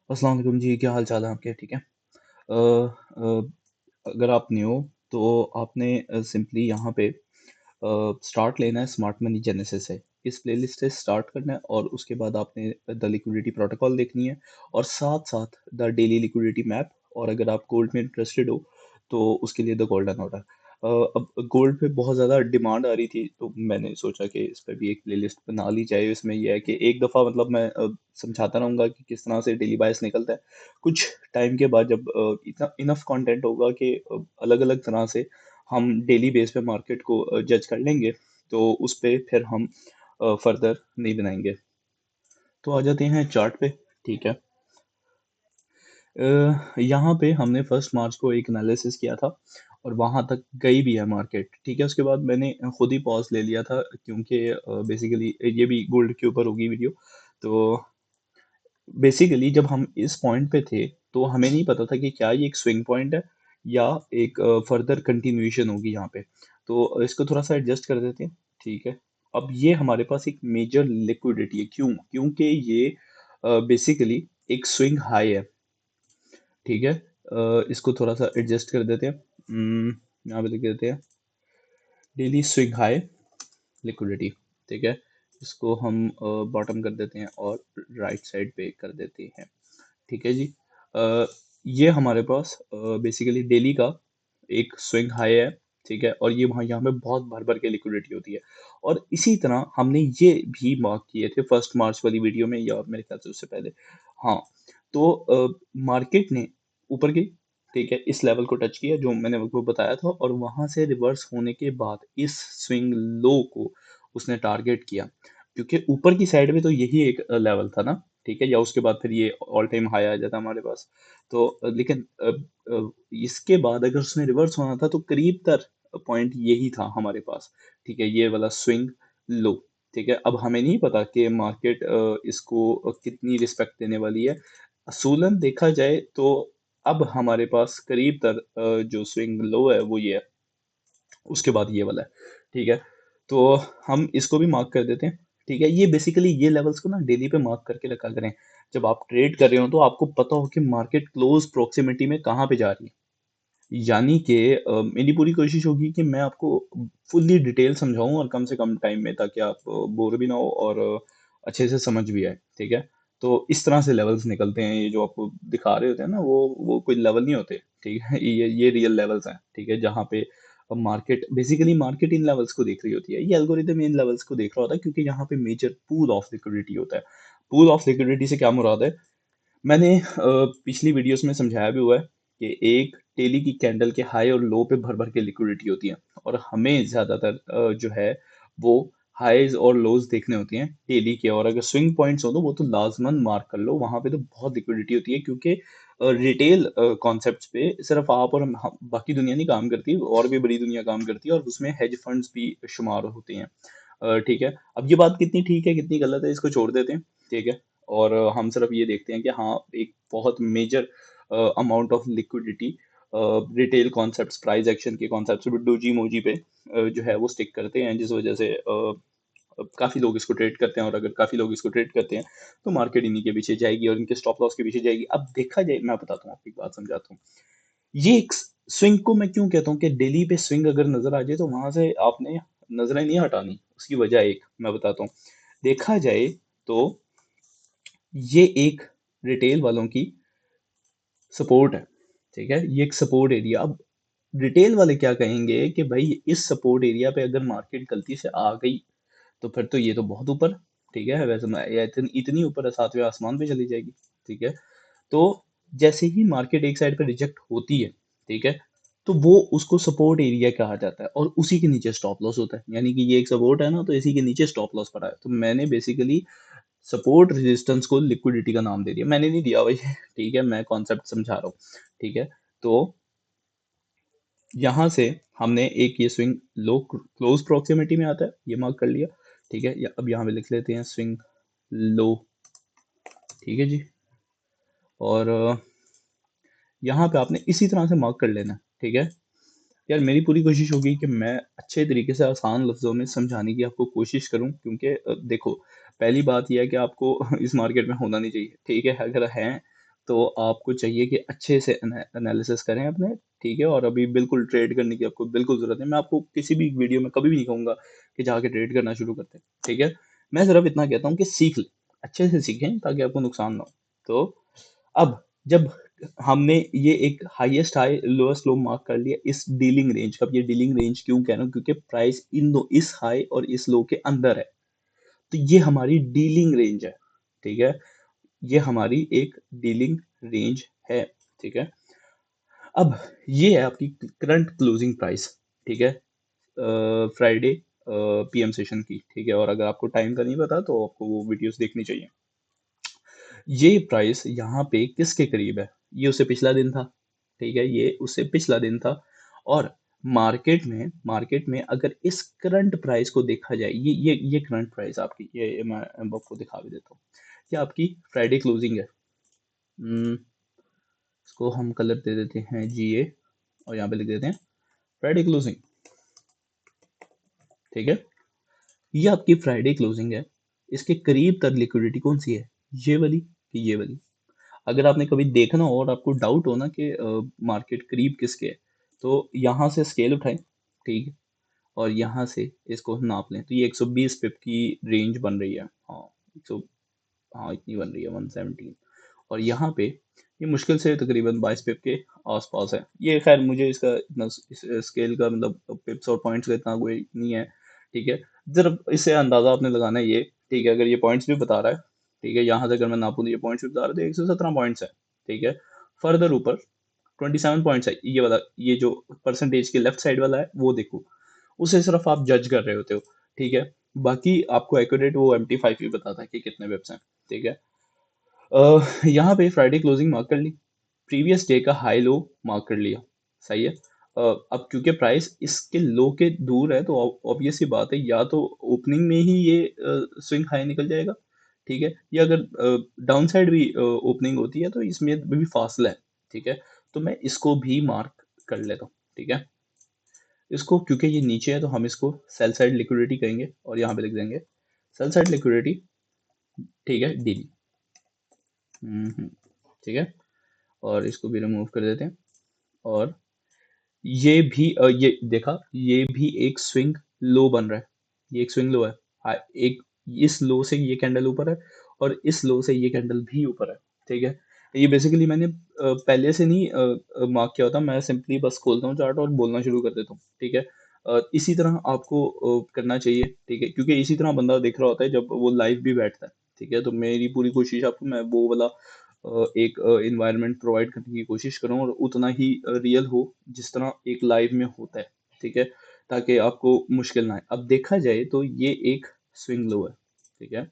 अस्सलाम वालेकुम जी, क्या हाल चाल है आपके? ठीक है। अगर आप न्यू हो तो आपने सिंपली यहाँ पे स्टार्ट लेना है स्मार्ट मनी जेनेसिस से। इस प्लेलिस्ट से स्टार्ट करना है और उसके बाद आपने द लिक्विडिटी प्रोटोकॉल देखनी है और साथ साथ द डेली लिक्विडिटी मैप। और अगर आप गोल्ड में इंटरेस्टेड हो तो उसके लिए द गोल्डन ऑर्डर। अब गोल्ड पे बहुत ज़्यादा डिमांड आ रही थी तो मैंने सोचा कि इस पे भी एक प्लेलिस्ट बना ली जाए। इसमें यह है कि एक दफ़ा मतलब मैं समझाता रहूँगा कि किस तरह से डेली बायस निकलता है। कुछ टाइम के बाद जब इतना इनफ कंटेंट होगा कि अलग-अलग तरह से हम डेली बेस पे मार्केट को जज कर लेंगे, तो उस पे फिर हम फर्दर नहीं बनाएँगे। तो आ जाते हैं चार्ट पे, ठीक है। यहाँ पे हमने फर्स्ट मार्च को एक एनालिसिस किया था और वहाँ तक गई भी है मार्केट, ठीक है। उसके बाद मैंने खुद ही पॉज़ ले लिया था क्योंकि बेसिकली ये भी गोल्ड के ऊपर होगी वीडियो। तो बेसिकली जब हम इस पॉइंट पे थे, तो हमें नहीं पता था कि क्या ये एक स्विंग पॉइंट है या एक फर्दर कंटिन्यूएशन होगी यहाँ पे। तो इसको थोड़ा-सा एडजस्ट कर देते हैं, ठीक है। अब ये हमारे पास एक मेजर लिक्विडिटी है, क्यों? क्योंकि ये बेसिकली एक स्विंग हाई है, ठीक है। इसको थोड़ा-सा एडजस्ट कर देते हैं। यहाँ पे लिख देते हैं डेली स्विंग हाई लिक्विडिटी, ठीक है। इसको हम बॉटम कर देते हैं और राइट साइड पे कर देते हैं। ठीक है जी। अ, ये हमारे पास बेसिकली डेली का एक स्विंग हाई है, ठीक है। और ये वहाँ यहाँ पे बहुत भर-भर के लिक्विडिटी होती है। और इसी तरह हमने ये भी मार्क किए थे फर्स्ट मार्च वाली वीडियो में या मेरे ख्याल से उससे पहले। हाँ, तो मार्केट ने ऊपर गई, ठीक है, इस लेवल को टच किया जो मैंने आपको बताया था और वहाँ से रिवर्स होने के बाद इस स्विंग लो को उसने टारगेट किया। क्योंकि ऊपर की साइड में तो यही एक लेवल था ना, ठीक है? या उसके बाद फिर ये ऑल टाइम हाई आ जाता हमारे पास। तो लेकिन इसके बाद अगर उसने रिवर्स होना था तो करीब तर पॉइंट यही था हमारे पास, ठीक है? ये वाला स्विंग लो, ठीक है? अब हमें नहीं पता कि मार्केट इसको कितनी रिस्पेक्ट देने वाली है। असूलन देखा जाए तो अब हमारे पास करीब तर जो स्विंग लो है वो ये है। उसके बाद ये वाला है, ठीक है? तो हम इसको भी मार्क कर देते हैं, ठीक है? ये बेसिकली ये लेवल्स को ना डेली पे मार्क करके रखा करें। जब आप ट्रेड कर रहे हो तो आपको पता हो कि मार्केट क्लोज़ प्रॉक्सिमिटी में कहाँ पे जा रही है। यानी कि मेरी पूरी कोशिश होगी कि मैं आपको फुल्ली डिटेल समझाऊँ और कम से कम टाइम में, ताकि आप बोर भी ना हो और अच्छे से समझ भी आए, ठीक है? तो इस तरह से लेवल्स निकलते हैं, ये जो आपको दिखा रहे होते हैं ना, वो कोई लेवल नहीं होते, ठीक है? ये रियल लेवल्स हैं, ठीक है? जहाँ पे market basically market in levels को देख रही होती है। ये एल्गोरिदम इन लेवल्स को देख रहा होता है क्योंकि यहाँ पे मेजर पूल ऑफ लिक्विडिटी होता है। पूल ऑफ लिक्विडिटी से क्या मुराद है? मैंने पिछली वीडियोस में समझाया भी हुआ है कि एक डेली की कैंडल के हाई और लो पे भर भर के लिक्विडिटी होती है और हमें ज़्यादातर जो है वो हाईज और लोज देखने होते हैं डेली के। और अगर स्विंग पॉइंट्स हो तो वो तो लाजमन मार्क कर लो, वहां पे तो बहुत लिक्विडिटी होती है क्योंकि रिटेल कॉन्सेप्ट्स पे सिर्फ आप और बाकी दुनिया नहीं काम करती, और भी बड़ी दुनिया काम करती है और उसमें हेज फंड्स भी शुमार होते हैं। ठीक है। अब ये बात कितनी ठीक है कितनी गलत है इसको छोड़ देते हैं, ठीक है। और हम सिर्फ ये देखते हैं कि हाँ, एक बहुत major amount of liquidity retail concepts price action के कॉन्सेप्ट्स डोजी मोजी पे जो है वो स्टिक करते हैं, जिस वजह से काफी लोग इसको ट्रेड करते हैं। और अगर काफी लोग इसको ट्रेड करते हैं तो मार्केट इन्हीं के पीछे जाएगी और इनके स्टॉप लॉस के पीछे जाएगी। अब देखा जाए, मैं बताता हूँ आपको एक बात समझाता हूँ। ये एक स्विंग को मैं क्यों कहता हूँ कि डेली पे स्विंग अगर नजर आ जाए तो वहां से आपने नजरें नहीं हटानी। उसकी वजह एक मैं बताता हूँ। देखा जाए तो ये एक रिटेल वालों की सपोर्ट है, ठीक है। ये एक सपोर्ट एरिया। अब रिटेल वाले क्या कहेंगे कि भाई इस सपोर्ट एरिया पे अगर मार्केट गलती से आ गई तो फिर तो ये तो बहुत ऊपर, ठीक है, वैसे या इतनी ऊपर है सातवें आसमान पे चली जाएगी, ठीक है। तो जैसे ही मार्केट एक साइड पे रिजेक्ट होती है, ठीक है, तो वो उसको सपोर्ट एरिया कहा जाता है और उसी के नीचे स्टॉप लॉस होता है। यानी कि ये एक सपोर्ट है ना, तो इसी के नीचे स्टॉप लॉस पड़ा है। तो मैंने बेसिकली सपोर्ट रेजिस्टेंस को लिक्विडिटी का नाम दे दिया। मैंने नहीं दिया भाई ठीक है, मैं कॉन्सेप्ट समझा रहा हूँ, ठीक है। तो यहाँ से हमने एक ये स्विंग लो क्लोज प्रॉक्सिमिटी में आता है, ये मार्क कर लिया, ठीक है। अब यहाँ पे लिख लेते हैं स्विंग लो, ठीक है जी। और यहाँ पे आपने इसी तरह से मार्क कर लेना है, ठीक है। यार मेरी पूरी कोशिश होगी कि मैं अच्छे तरीके से आसान लफ्ज़ों में समझाने की आपको कोशिश करूं, क्योंकि देखो, पहली बात यह है कि आपको इस मार्केट में होना नहीं चाहिए, ठीक है। अगर हैं तो आपको चाहिए कि अच्छे से एनालिसिस करें अपने, ठीक है? और अभी बिल्कुल ट्रेड करने की आपको बिल्कुल ज़रूरत नहीं। मैं आपको किसी भी वीडियो में कभी भी नहीं कहूँगा कि जाके ट्रेड करना शुरू कर दें, ठीक है? मैं सिर्फ इतना कहता हूँ कि सीख लें, अच्छे से सीखें ताकि आपको नुकसान ना हो। तो अब जब हमने ये एक हाईएस्ट हाई, लोएस्ट लो मार्क कर लिया इस डीलिंग रेंज का। अब ये डीलिंग रेंज क्यों कह रहा हूँ? क्योंकि प्राइस इस हाई और इस लो के अंदर है। तो ये हमारी डीलिंग रेंज है, ठीक है? ये हमारी एक डीलिंग रेंज है, ठीक है? अब ये है आपकी करंट क्लोजिंग प्राइस, ठीक है? फ्राइडे पीएम सेशन की, ठीक है? और अगर आपको टाइम का नहीं पता तो आपको वो वीडियोस देखनी चाहिए। ये प्राइस यहाँ पे किसके करीब है? ये उससे पिछला दिन था, ठीक है? ये उससे पिछला दिन था। और मार्केट में अगर इस करंट प्राइस को देखा जाए, ये करंट प्राइस आपकी, ये मैं आपको दिखा भी देता हूँ। ये आपकी फ्राइडे क्लोजिंग है। इसको हम कलर दे देते हैं GA और यहाँ पे लिख देते हैं फ्राइडे क्लोजिंग, ठीक है? ये आपकी फ्राइडे क्लोजिंग है। इसके करीब तर लिक्विडिटी कौन सी है? ये वाली कि ये वाली? अगर आपने कभी देखना हो और आपको डाउट हो ना कि मार्केट करीब किसके है, तो यहाँ से स्केल उठाएं, ठीक है? और यहाँ से इसको नाप लें तो ये 120 पिप की रेंज बन रही है। हाँ, 100, हाँ इतनी बन रही है, 117। और यहाँ पे ये मुश्किल से तकरीबन 22 पिप के आसपास है। ये खैर मुझे इसका इतना इस स्केल का मतलब पिप्स और पॉइंट्स का इतना कोई नहीं है, ठीक है? जरा इससे अंदाजा आपने लगाना है ये, ठीक है? अगर ये पॉइंट्स भी बता रहा है, ठीक है, यहाँ से अगर मैं नापूं तो ये पॉइंट्स भी बता रहा है, तो 117 पॉइंट्स है, ठीक है? फर्दर ऊपर 27 पॉइंट्स है। ये वाला, ये जो परसेंटेज के लेफ्ट साइड वाला है वो देखो, उसे सिर्फ आप जज कर रहे होते हो, ठीक है? बाकी आपको एक्यूरेट वो MT5 भी बताता है कि कितने वेब्स हैं, ठीक है? यहाँ पे फ्राइडे क्लोजिंग मार्क कर ली, प्रीवियस डे का हाई लो मार्क कर लिया, सही है? अब क्योंकि प्राइस इसके लो के दूर है तो ऑब्वियस सी बात है, या तो ओपनिंग में ही ये स्विंग हाई निकल जाएगा, ठीक है? या अगर डाउन साइड भी ओपनिंग होती है तो इसमें भी फासला है, ठीक है? तो मैं इसको भी मार्क कर लेता हूँ, ठीक है? इसको क्योंकि ये नीचे है तो हम इसको सेल साइड लिक्विडिटी कहेंगे और यहाँ पे लिख देंगे सेल साइड लिक्विडिटी, ठीक है? डी, ठीक है? और इसको भी रिमूव कर देते हैं। और ये भी ये देखा, ये भी एक स्विंग लो बन रहा है। ये एक स्विंग लो है। एक इस लो से ये कैंडल ऊपर है और इस लो से ये कैंडल भी ऊपर है, ठीक है? ये बेसिकली मैंने पहले से नहीं मार्क किया होता। मैं सिंपली बस खोलता हूँ चार्ट और बोलना शुरू कर देता हूँ, ठीक है? इसी तरह आपको करना चाहिए, ठीक है? क्योंकि इसी तरह बंदा देख रहा होता है जब वो लाइव भी बैठता है, ठीक है? तो मेरी पूरी कोशिश आपको, मैं वो वाला एक इन्वायरमेंट प्रोवाइड करने की कोशिश करूँ और उतना ही रियल हो जिस तरह एक लाइव में होता है, ठीक है? ताकि आपको मुश्किल ना आए। अब देखा जाए तो ये एक स्विंग लो है, ठीक है?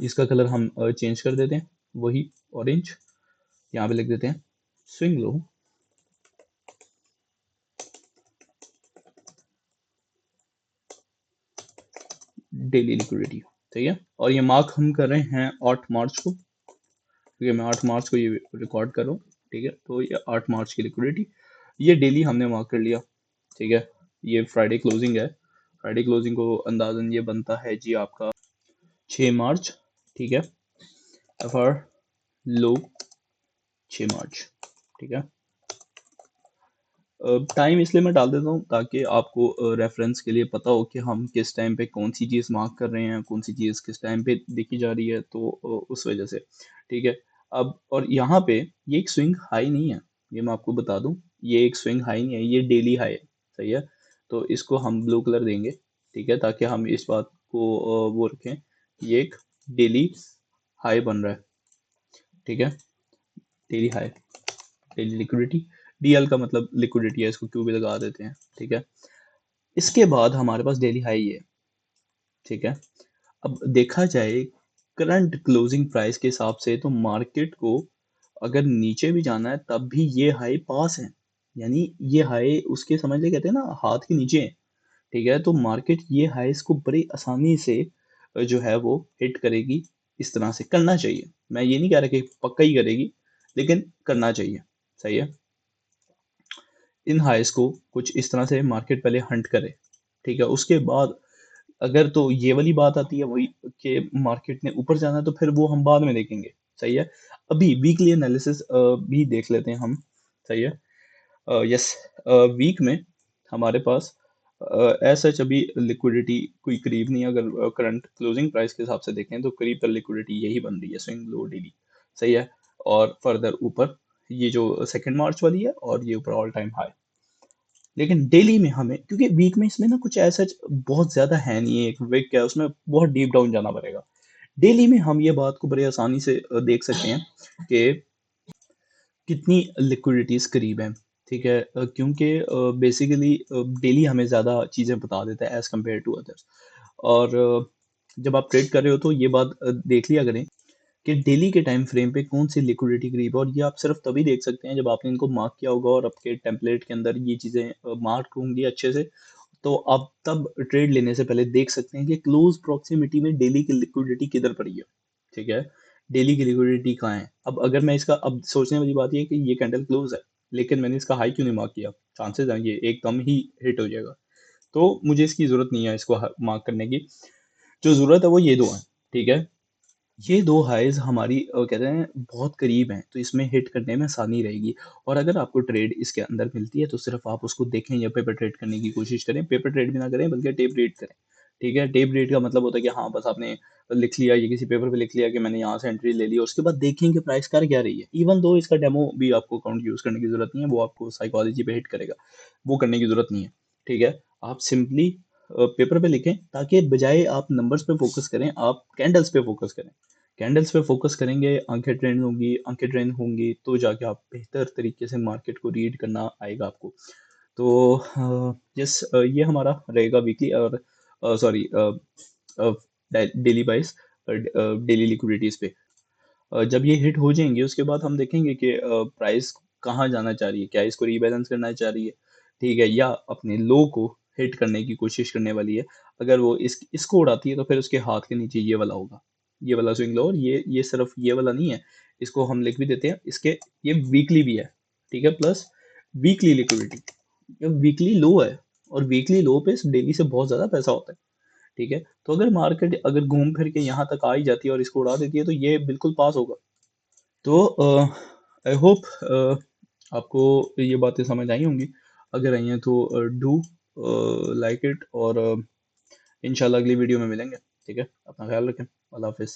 इसका कलर हम चेंज कर देते हैं, वही ऑरेंज, यहाँ पे लिख देते हैं स्विंग लो डेली लिक्विडिटी, ठीक है? और ये मार्क हम कर रहे हैं 8 मार्च को, क्योंकि मैं 8 मार्च को ये रिकॉर्ड कर रहा हूँ, ठीक है? तो ये 8 मार्च की लिक्विडिटी, ये डेली हमने मार्क कर लिया, ठीक है? ये फ्राइडे क्लोजिंग है। फ्राइडे क्लोजिंग को अंदाजन ये बनता है जी आपका 6 मार्च, ठीक है? एफआर लो 6 मार्च, ठीक है? टाइम इसलिए मैं डाल देता हूँ ताकि आपको रेफरेंस के लिए पता हो कि हम किस टाइम पे कौन सी चीज़ मार्क कर रहे हैं, कौन सी चीज़ किस टाइम पे देखी जा रही है, तो उस वजह से, ठीक है? अब और यहाँ पे ये एक स्विंग हाई नहीं है, ये मैं आपको बता दूं, ये एक स्विंग हाई नहीं है, ये डेली हाई है, सही है? तो इसको हम ब्लू कलर देंगे, ठीक है? ताकि हम इस बात को वो रखें, ये एक डेली हाई बन रहा है, ठीक है? Daily high, daily liquidity, DL का मतलब लिक्विडिटी है, इसको क्यू भी लगा देते हैं, ठीक है? इसके बाद हमारे पास डेली हाई है, ठीक है? अब देखा जाए करंट क्लोजिंग प्राइस के हिसाब से तो मार्केट को अगर नीचे भी जाना है तब भी ये हाई पास है, यानी ये हाई उसके, समझ ले, कहते हैं ना, हाथ के नीचे है, ठीक है? तो मार्केट ये हाईस को बड़ी आसानी से जो है वो हिट करेगी। इस तरह से करना चाहिए, मैं ये नहीं कह रहा कि पक्का ही करेगी, लेकिन करना चाहिए, सही है? इन हाइस को कुछ इस तरह से मार्केट पहले हंट करे, ठीक है? उसके बाद अगर तो ये वाली बात आती है वही कि मार्केट ने ऊपर जाना है तो फिर वो हम बाद में देखेंगे, सही है। अभी वीकली एनालिसिस भी देख लेते हैं हम। सही है। यस। वीक में हमारे पास एज सच अभी लिक्विडिटी कोई करीब नहीं है। अगर करंट क्लोजिंग प्राइस के हिसाब से देखें तो करीब तक लिक्विडिटी यही बन रही है, स्विंग लो डेली। सही है। और फर्दर ऊपर ये जो सेकेंड मार्च वाली है और ये ऊपर ऑल टाइम हाई। लेकिन डेली में हमें, क्योंकि वीक में इसमें ना कुछ ऐसा बहुत ज्यादा है नहीं है, एक वीक क्या है उसमें बहुत डीप डाउन जाना पड़ेगा। डेली में हम ये बात को बड़े आसानी से देख सकते हैं कि कितनी लिक्विडिटीज करीब है। ठीक है। क्योंकि बेसिकली डेली हमें ज़्यादा चीज़ें बता देता है एज कम्पेयर टू अदर्स। और जब आप ट्रेड कर रहे हो तो ये बात देख लिया करें कि डेली के टाइम फ्रेम पे कौन सी लिक्विडिटी करीब है। और ये आप सिर्फ तभी देख सकते हैं जब आपने इनको मार्क किया होगा और आपके टेम्पलेट के अंदर ये चीज़ें मार्क होंगी अच्छे से। तो आप तब ट्रेड लेने से पहले देख सकते हैं कि क्लोज प्रॉक्सिमिटी में डेली की लिक्विडिटी किधर पड़ी है। ठीक है। डेली की लिक्विडिटी कहाँ है। अब अगर मैं इसका, अब सोचने वाली बात ये है कि ये कैंडल क्लोज है, लेकिन मैंने इसका हाई क्यों नहीं मार्क किया। चांसेस हैं ये एकदम ही हिट हो जाएगा। तो मुझे इसकी जरूरत नहीं है इसको मार्क करने की। जो जरूरत है वो ये दो है। ठीक है। ये दो हाइज़ हमारी कहते हैं बहुत करीब हैं, तो इसमें हिट करने में आसानी रहेगी। और अगर आपको ट्रेड इसके अंदर मिलती है तो सिर्फ आप उसको देखें या पेपर ट्रेड करने की कोशिश करें। पेपर ट्रेड भी ना करें बल्कि टेप रीड करें। ठीक है। टेप रीड का मतलब होता है कि हाँ बस आपने लिख लिया, ये किसी पेपर पे लिख लिया कि मैंने यहाँ से एंट्री ले ली, उसके बाद देखें कि प्राइस कर क्या रही है। इवन दो इसका डेमो भी आपको अकाउंट यूज़ करने की जरूरत नहीं है, वो आपको साइकोलॉजी पे हिट करेगा, वो करने की जरूरत नहीं है। ठीक है। आप सिंपली पेपर पे लिखें, ताकि बजाय आप नंबर्स पे फोकस करें आप कैंडल्स पे फोकस करें। कैंडल्स पे फोकस करेंगे, आंखें ट्रेंड होंगी तो जाके आप बेहतर तरीके से मार्केट को रीड करना आएगा आपको। तो यस, ये हमारा रहेगा वीकली और सॉरी डेली वाइज, डेली लिक्विडिटीज पे। जब ये हिट हो जाएंगे उसके बाद हम देखेंगे कि प्राइस कहाँ जाना चाह रही है, क्या इसको रीबैलेंस करना चाह रही है। ठीक है। या अपने लो को हिट करने की कोशिश करने वाली है। अगर वो इसको उड़ाती है तो फिर उसके हाथ के नीचे ये वाला होगा, ये वाला स्विंग लो। और ये सिर्फ ये वाला नहीं है, इसको हम लिख भी देते हैं इसके, ये वीकली भी है। ठीक है। प्लस वीकली लिक्विडिटी, वीकली लो है, और वीकली लो पे डेली से बहुत ज्यादा पैसा होता है। ठीक है। तो अगर मार्केट अगर घूम फिर के यहाँ तक आ ही जाती है और इसको उड़ा देती है तो ये बिल्कुल पास होगा। तो आई होप आपको ये बातें समझ आई होंगी। अगर आई हैं तो डू लाइक इट, और इंशाल्लाह अगली वीडियो में मिलेंगे। ठीक है। अपना ख्याल रखें। अल्लाह हाफिज़।